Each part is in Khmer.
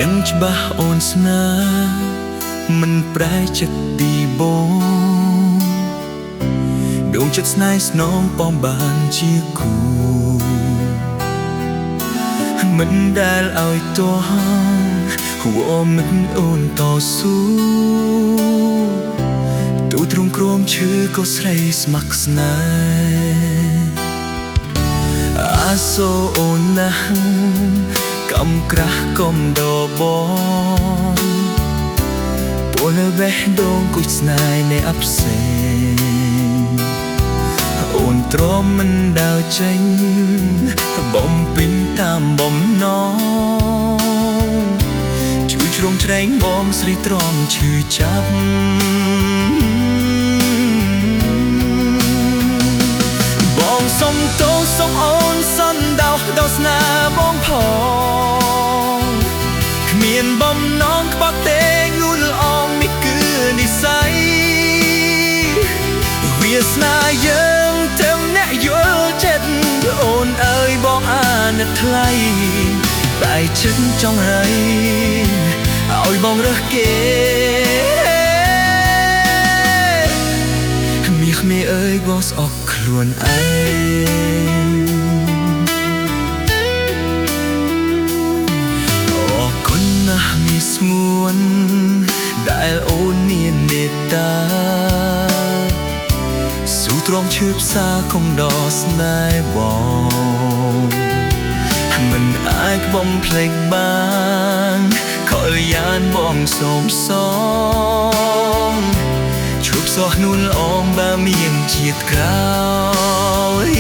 ដឹងច្បាស់អូនស្នេហ៍មិនប្រែចិត្តទីបងដួងចិត្តស្នេហ៍ស្នងប៉ងបានជាគូមិនដែលឲ្យទោះหัวមិនអូនតស៊ូទូទ្រង់គ្រងឈឺក៏ស្រីស្ម័គ្រស្នេហ៍អាសូរអូនណាស់កំក្រាស់កុំដបងពលវេះដងគួយស្នេហ៍នៃអផ្សេងអូនទ្រាំមិនដើរចេញបំពេញតាមបំណងជួយជ្រងជ្រែងបងស្រីទ្រាំឈឺចាប់បងសុំទោសសុំអូនសន្ដោសដល់ស្នេហ៍បងផងគ្មានបំណងក្បត់ទេងូលអងនេះគឺនិស្ស័យវាសនាយើងទៅអ្នកយល់ចិត្តអូនអើយបងអាណិតថ្លៃតែចិត្តចង់រៃឲ្យបងរើសគេមាសមេអើយបងស្អប់ខ្លួនឯងអរគុណណាស់មីស្ងួនដែលអូនមានមេត្តាស៊ូទ្រាំឈឺផ្សាគង់ដល់ស្នេហ៍បងមិនអាចបំភ្លេចបានខលយានបងសូមសងឈប់សោះនួនអងបើមានជាតិក្រោយ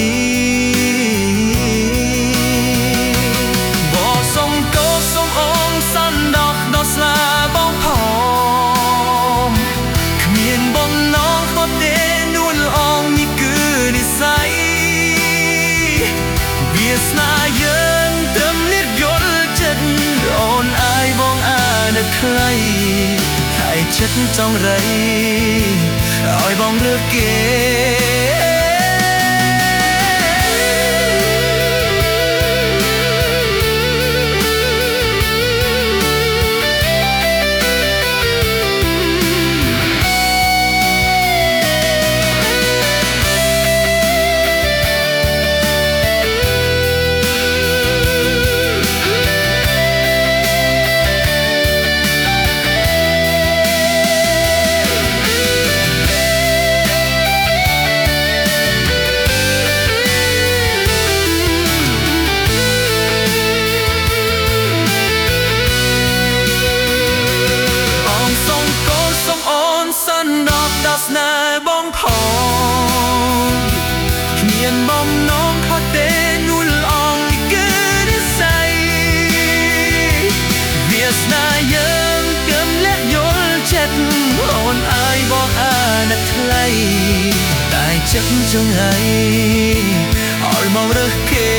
បងសុំកោសុំអងសន្ដោសដល់ស្លាបងផងគ្មានបំណងផុតទេនួនអងនេះគឺនិស្ស័យវាសនាយើងទៅអ្នកយល់ចិត្តអូនអាយបងអាណិតថ្លៃតែចិត្តចង់រៃឲ្យបងរើសគេស្នេហ៍បងផងគ្មានបំណងខុសទេនួលអងនេះគឺនិស្ស័យវាសនាយើងគំលាក់យល់ចិត្តអូនអាយបងអាណិតថ្លៃតែចិត្តចង់ឲ្យមករើសគេ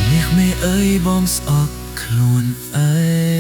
មាសមេអើយបងស្អប់ខ្លួនឯង